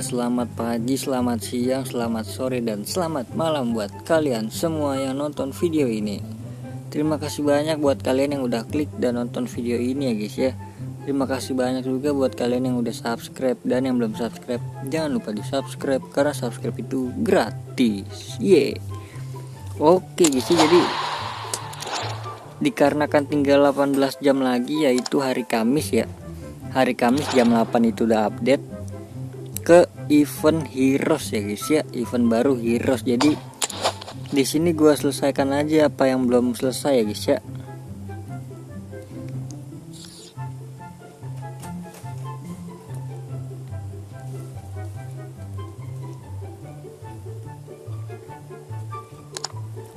Selamat pagi, selamat siang, selamat sore, dan selamat malam buat kalian semua yang nonton video ini. Terima kasih banyak buat kalian yang udah klik dan nonton video ini ya guys ya. Terima kasih banyak juga buat kalian yang udah subscribe, dan yang belum subscribe jangan lupa di subscribe karena subscribe itu gratis. Oke guys, jadi dikarenakan tinggal 18 jam lagi, yaitu hari Kamis ya. Hari Kamis jam 8 itu udah update ke event Heroes ya guys ya, event baru Heroes. Jadi di sini gua selesaikan aja apa yang belum selesai ya guys ya.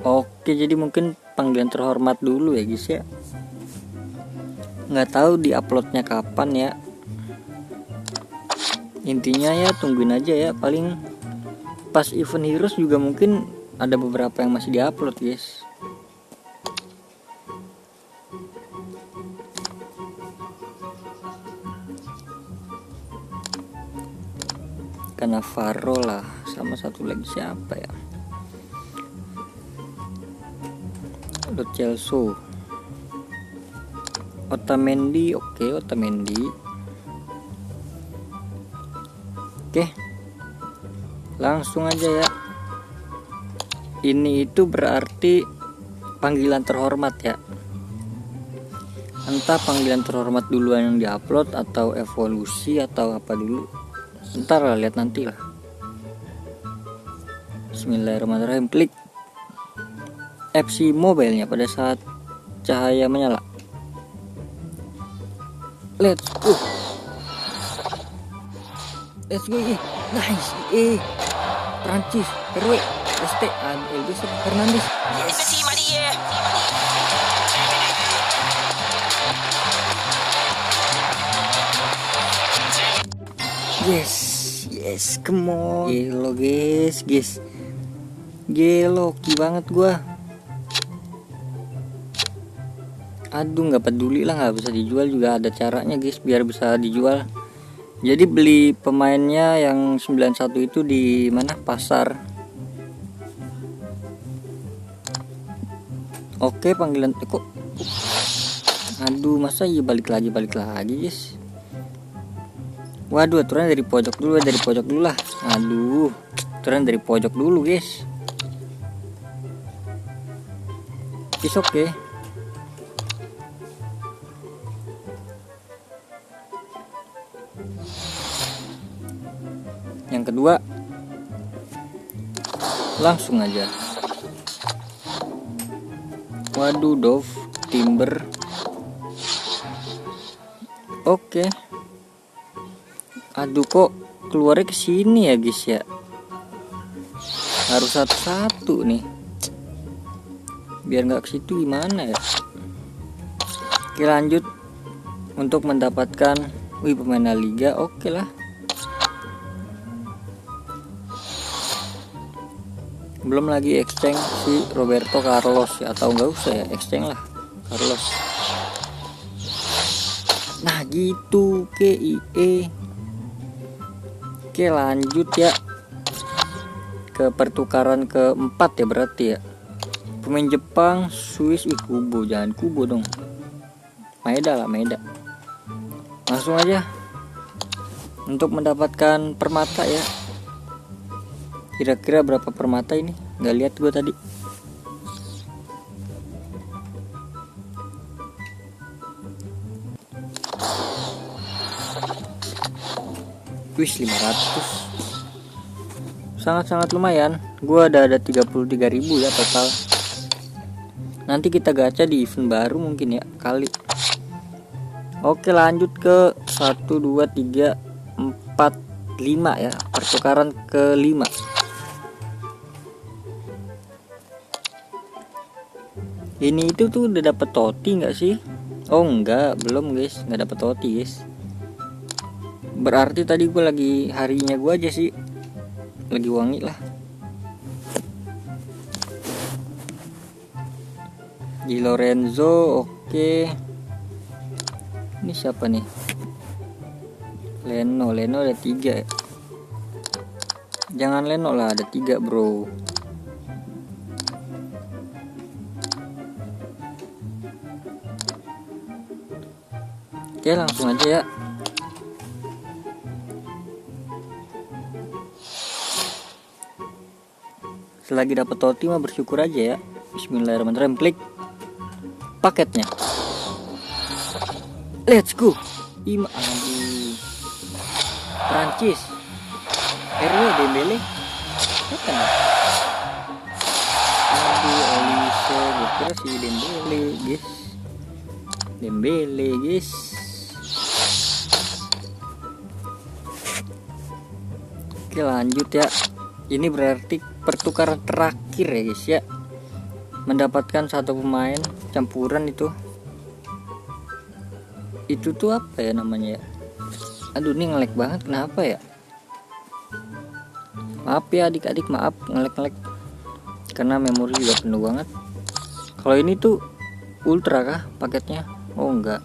Oke, jadi mungkin panggilan terhormat dulu ya guys ya. Nggak tahu diuploadnya kapan ya. Intinya ya tungguin aja ya, paling pas event Heroes juga mungkin ada beberapa yang masih diupload guys. Karena Faro lah, sama satu lagi siapa ya, Lo Celso, Otamendi. Oke, Otamendi. Oke, langsung aja ya. Ini itu berarti panggilan terhormat ya. Entah panggilan terhormat duluan yang diupload atau evolusi atau apa dulu. Ntar lah, lihat nanti lah. Bismillahirrahmanirrahim. Klik FC Mobile-nya pada saat cahaya menyala. Let's go. Let's go. Nice. Prancis, RW, ST, Elvis Hernandez. Yes, come on. Gelo guys. Geloki banget gua. Aduh, nggak peduli lah, nggak bisa dijual juga ada caranya guys biar bisa dijual. Jadi beli pemainnya yang 91 itu di mana? Pasar. Oke, panggilan kok. Aduh, masa iya balik lagi guys. Waduh, aturan dari pojok dulu lah. Aduh, aturan dari pojok dulu guys. It's okay. Yang kedua, langsung aja. Waduh, Dove, Timber. Oke. Aduh, kok keluarnya ke sini ya guys ya. Harus satu-satu nih. Biar nggak ke situ gimana ya. Oke, lanjut untuk mendapatkan pemain La Liga. Oke lah. Belum lagi exchange si Roberto Carlos ya, atau nggak usah ya, exchange lah Carlos. Nah gitu, KIE. Oke, lanjut ya ke pertukaran keempat ya berarti ya. Pemain Jepang, Swiss, Kubo, jangan Kubo dong. Maeda lah, Maeda. Langsung aja untuk mendapatkan permata ya. Kira-kira berapa permata ini? Nggak lihat gue tadi. Wis 500. Sangat-sangat lumayan. Gue ada 33.000 ya total. Nanti kita gacha di event baru mungkin ya kali. Oke, lanjut ke 1, 2, 3, 4, 5 ya. Pertukaran ke-5. Ini itu tuh udah dapet Totti nggak sih? Oh enggak, belum guys, nggak dapet Totti guys. Berarti tadi gue lagi harinya gue aja sih, lagi wangi lah. Di Lorenzo, oke. Ini siapa nih? Leno ada 3 ya. Jangan Leno lah, ada 3 bro. Oke, langsung aja ya. Selagi dapat toti mah bersyukur aja ya. Bismillahirrahmanirrahim. Klik paketnya. Let's go. Aduh. Prancis. RW Dembele. Bukan ya? Aduh, Olise. Gue kira si Dembele, guys. Dembele, guys. Oke, lanjut ya. Ini berarti pertukaran terakhir ya guys ya. Mendapatkan satu pemain campuran itu. Itu tuh apa ya namanya ya? Aduh, ini nge-lag banget, kenapa ya? Maaf ya adik-adik, maaf nge-lag karena memori juga penuh banget. Kalau ini tuh ultra kah paketnya? Oh enggak.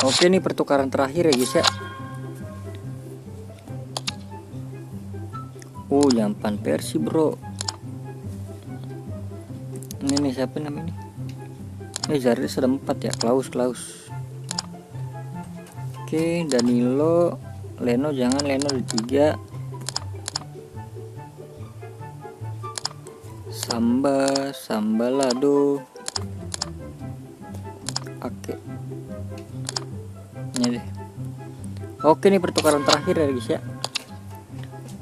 Oke, nih pertukaran terakhir ya guys ya. Jampan Persi bro. Ini nih siapa namanya? Ini Zardis ada 4 ya. Klaus. Oke, Danilo, Leno jangan, Leno ada 3. Sambalado. Oke. Ini deh. Oke, nih pertukaran terakhir ya guys ya.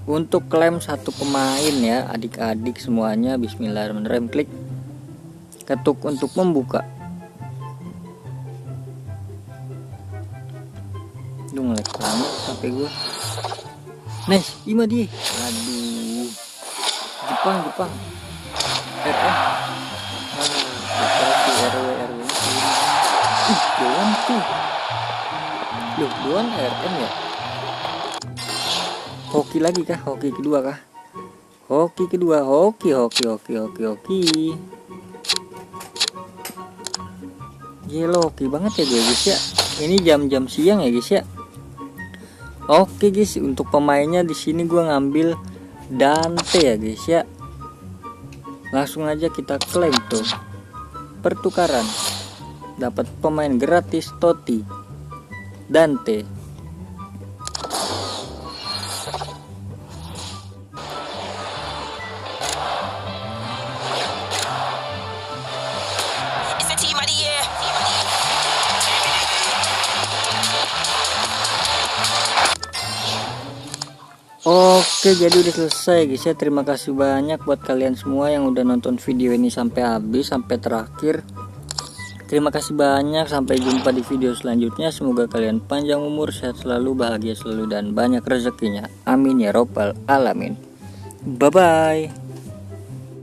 Untuk klaim satu pemain ya adik-adik semuanya. Bismillahirrahmanirrahim. Klik ketuk untuk membuka. Duh, nge-lag banget HP gue. Nice, ima dia. Aduh, Jepang RM. RW doang tuh. Loh, doang RM ya. Hoki lagi kah? Hoki kedua kah? Hoki. Gila, hoki banget ya guys ya. Ini jam-jam siang ya guys ya. Oke guys, untuk pemainnya di sini gua ngambil Dante ya guys ya. Langsung aja kita klaim tuh. Pertukaran. Dapat pemain gratis Totti. Dante. Oke, jadi udah selesai guys ya. Terima kasih banyak buat kalian semua yang udah nonton video ini sampai habis, sampai terakhir. Terima kasih banyak, sampai jumpa di video selanjutnya. Semoga kalian panjang umur, sehat selalu, bahagia selalu, dan banyak rezekinya. Amin ya robbal alamin. Bye bye.